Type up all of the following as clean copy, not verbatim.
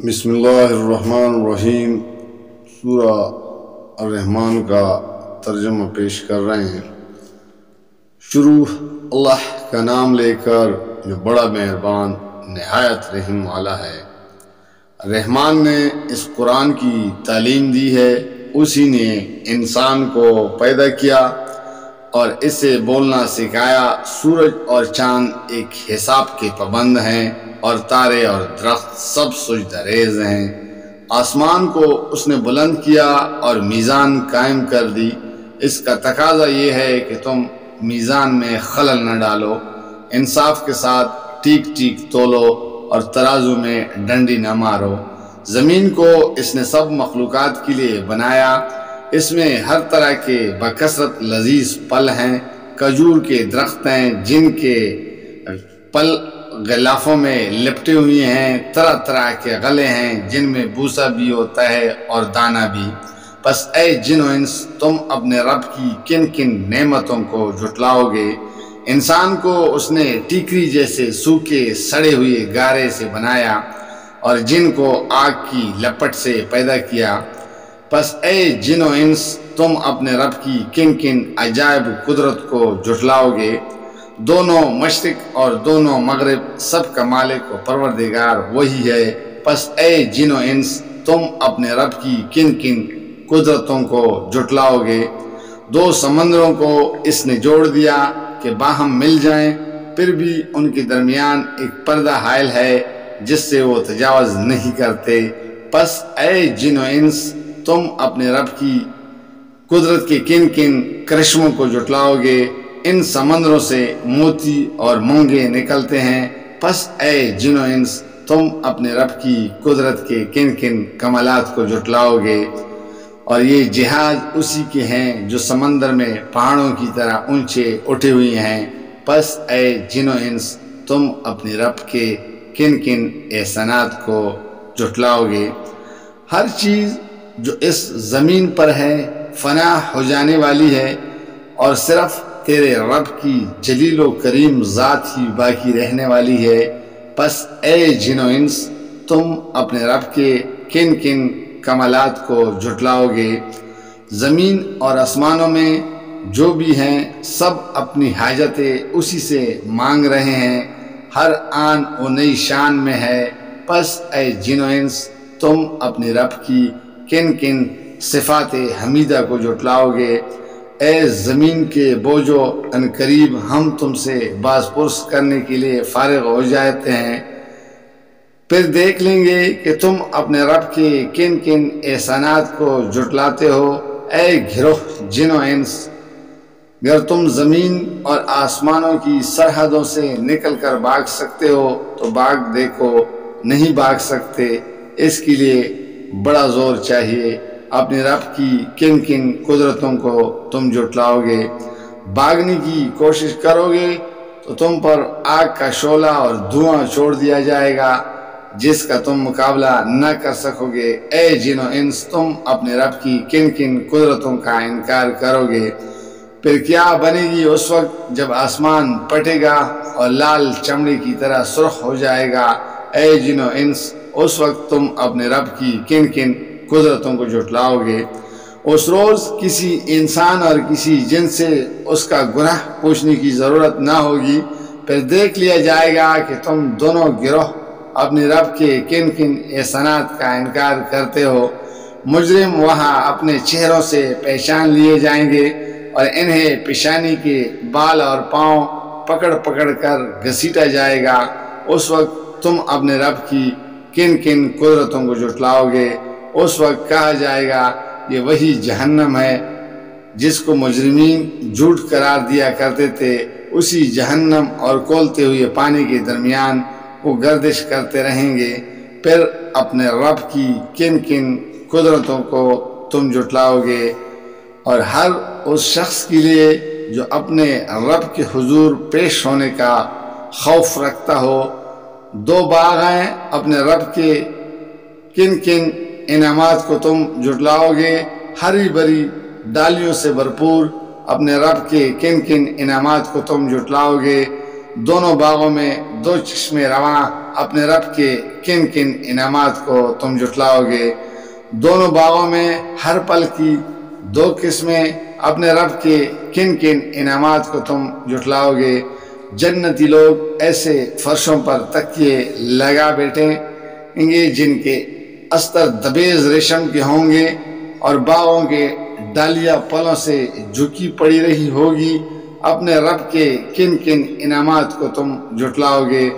بسم اللہ الرحمن الرحیم۔ سورہ الرحمن کا ترجمہ پیش کر رہے ہیں۔ شروع اللہ کا نام لے کر جو بڑا مہربان نہایت رحم والا ہے۔ رحمان نے اس قرآن کی تعلیم دی ہے، اسی نے انسان کو پیدا کیا اور اسے بولنا سکھایا۔ سورج اور چاند ایک حساب کے پابند ہیں اور تارے اور درخت سب سجدہ ریز ہیں۔ آسمان کو اس نے بلند کیا اور میزان قائم کر دی۔ اس کا تقاضا یہ ہے کہ تم میزان میں خلل نہ ڈالو، انصاف کے ساتھ ٹھیک ٹھیک تولو اور ترازو میں ڈنڈی نہ مارو۔ زمین کو اس نے سب مخلوقات کے لیے بنایا، اس میں ہر طرح کے بکثرت لذیذ پھل ہیں، کھجور کے درخت ہیں جن کے پھل غلافوں میں لپٹے ہوئے ہیں، طرح طرح کے غلے ہیں جن میں بوسا بھی ہوتا ہے اور دانہ بھی۔ پس اے جن و انس، تم اپنے رب کی کن کن نعمتوں کو جھٹلاؤ گے؟ انسان کو اس نے ٹیکری جیسے سوکھے سڑے ہوئے گارے سے بنایا اور جن کو آگ کی لپٹ سے پیدا کیا۔ پس اے جن و انس، تم اپنے رب کی کن کن عجائب قدرت کو جھٹلاؤ گے؟ دونوں مشرق اور دونوں مغرب سب کا مالک و پروردگار وہی ہے۔ پس اے جن و انس، تم اپنے رب کی کن کن قدرتوں کو جھٹلاؤ گے؟ دو سمندروں کو اس نے جوڑ دیا کہ باہم مل جائیں، پھر بھی ان کے درمیان ایک پردہ حائل ہے جس سے وہ تجاوز نہیں کرتے۔ پس اے جن و انس، تم اپنے رب کی قدرت کے کن کن کرشموں کو جھٹلاؤ گے؟ ان سمندروں سے موتی اور مونگے نکلتے ہیں۔ پس اے جن و انس، تم اپنے رب کی قدرت کے کن کن کمالات کو جھٹلاؤ گے؟ اور یہ جہاز اسی کے ہیں جو سمندر میں پہاڑوں کی طرح اونچے اٹھے ہوئے ہیں۔ پس اے جن و انس، تم اپنے رب کے کن کن احسانات کو جھٹلاؤ گے؟ ہر چیز جو اس زمین پر ہے فنا ہو جانے والی ہے اور صرف تیرے رب کی جلیل و کریم ذات ہی باقی رہنے والی ہے۔ پس اے جن و انس، تم اپنے رب کے کن کن کمالات کو جھٹلاؤ گے؟ زمین اور آسمانوں میں جو بھی ہیں سب اپنی حاجتیں اسی سے مانگ رہے ہیں، ہر آن و نئی شان میں ہے۔ پس اے جن و انس، تم اپنے رب کی کن کن صفات حمیدہ کو جھٹلاؤ گے؟ اے زمین کے بوجھو، ان قریب ہم تم سے باز پرس کرنے کے لیے فارغ ہو جاتے ہیں، پھر دیکھ لیں گے کہ تم اپنے رب کے کن کن احسانات کو جھٹلاتے ہو۔ اے گروہ جن و انس، اگر تم زمین اور آسمانوں کی سرحدوں سے نکل کر بھاگ سکتے ہو تو بھاگ دیکھو، نہیں بھاگ سکتے، اس کے لیے بڑا زور چاہیے۔ اپنے رب کی کن کن قدرتوں کو تم جھٹلاؤ گے؟ بھاگنے کی کوشش کرو گے تو تم پر آگ کا شعلہ اور دھواں چھوڑ دیا جائے گا جس کا تم مقابلہ نہ کر سکو گے۔ اے جن و انس، تم اپنے رب کی کن کن قدرتوں کا انکار کرو گے؟ پھر کیا بنے گی اس وقت جب آسمان پھٹے گا اور لال چمڑی کی طرح سرخ ہو جائے گا؟ اے جن و انس، اس وقت تم اپنے رب کی کن کن قدرتوں کو جھٹلاؤ گے؟ اس روز کسی انسان اور کسی جن سے اس کا گناہ پوچھنے کی ضرورت نہ ہوگی، پھر دیکھ لیا جائے گا کہ تم دونوں گروہ اپنے رب کے کن کن احسانات کا انکار کرتے ہو۔ مجرم وہاں اپنے چہروں سے پہچان لیے جائیں گے اور انہیں پیشانی کے بال اور پاؤں پکڑ پکڑ کر گھسیٹا جائے گا۔ اس وقت تم اپنے رب کی کن کن قدرتوں کو جھٹلاؤ گے؟ اس وقت کہا جائے گا یہ وہی جہنم ہے جس کو مجرمین جھوٹ قرار دیا کرتے تھے، اسی جہنم اور کھولتے ہوئے پانی کے درمیان وہ گردش کرتے رہیں گے۔ پھر اپنے رب کی کن کن قدرتوں کو تم جھٹلاؤ گے؟ اور ہر اس شخص کے لیے جو اپنے رب کے حضور پیش ہونے کا خوف رکھتا ہو، دو باغ ہیں، اپنے رب کے کن کن انعامات کو تم جھٹلاؤ گے؟ ہری بھری ڈالیوں سے بھرپور اپنے رب کے کن کن انعامات کو تم جھٹلاؤ گے؟ دونوں باغوں میں دو چشمے رواں، اپنے رب کے کن کن انعامات کو تم جھٹلاؤ گے؟ دونوں باغوں میں ہر پل کی دو قسمیں، اپنے رب کے کن کن انعامات کو تم جھٹلاؤ گے؟ جنتی لوگ ایسے فرشوں پر تکیے لگا بیٹھیں گے جن کے استر دبیز ریشم کے ہوں گے، اور باغوں کے ڈالیاں پلوں سے جھکی پڑی رہی ہوگی۔ اپنے رب کے کن کن انعامات کو تم جھٹلاؤ گے؟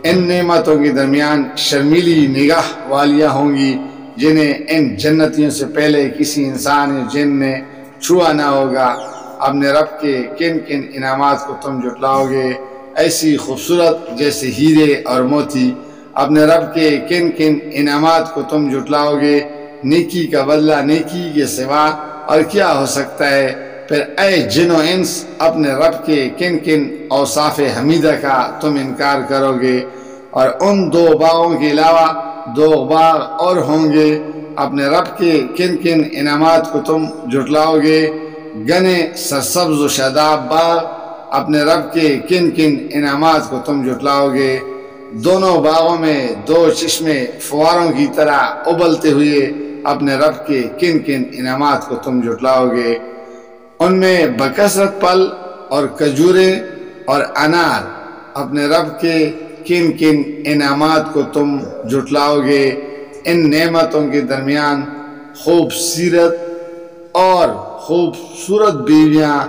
ان نعمتوں کے درمیان شرمیلی نگاہ والیاں ہوں گی جنہیں ان جنتیوں سے پہلے کسی انسان یا جن نے چھوا نہ ہوگا۔ اپنے رب کے کن کن انعامات کو تم جھٹلاؤ گے؟ ایسی خوبصورت جیسے ہیرے اور موتی۔ اپنے رب کے کن کن انعامات کو تم جھٹلاؤ گے؟ نیکی کا بدلہ نیکی کے سوا اور کیا ہو سکتا ہے؟ پھر اے جن و انس، اپنے رب کے کن کن اوصاف حمیدہ کا تم انکار کرو گے؟ اور ان دو باغوں کے علاوہ دو باغ اور ہوں گے۔ اپنے رب کے کن کن انعامات کو تم جھٹلاؤ گے؟ گنے سرسبز و شاداب باغ۔ اپنے رب کے کن کن انعامات کو تم جھٹلاؤ گے؟ دونوں باغوں میں دو چشمے فواروں کی طرح ابلتے ہوئے، اپنے رب کے کن کن انعامات کو تم جھٹلاؤ گے؟ ان میں بکثرت پھل اور کھجوریں اور انار۔ اپنے رب کے کن کن انعامات کو تم جھٹلاؤ گے؟ ان نعمتوں کے درمیان خوبصورت بیویاں۔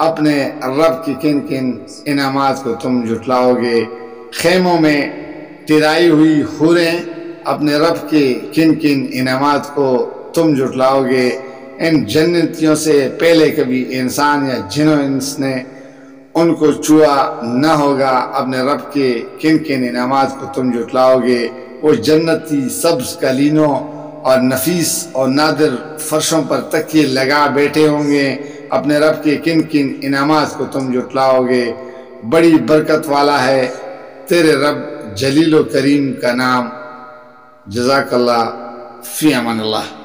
اپنے رب کی کن کن انعامات کو تم جھٹلاؤ گے؟ خیموں میں ٹرائی ہوئی حوریں۔ اپنے رب کے کن کن انعامات کو تم جھٹلاؤ گے؟ ان جنتیوں سے پہلے کبھی انسان یا جن و انس نے ان کو چھوا نہ ہوگا۔ اپنے رب کے کن کن انعامات کو تم جھٹلاؤ گے؟ وہ جنتی سبز قالینوں اور نفیس اور نادر فرشوں پر تکیے لگا بیٹھے ہوں گے۔ اپنے رب کے کن کن انعامات کو تم جھٹلاؤ گے؟ بڑی برکت والا ہے تیرے رب جلیل و کریم کا نام۔ جزاک اللہ، فی امان اللہ۔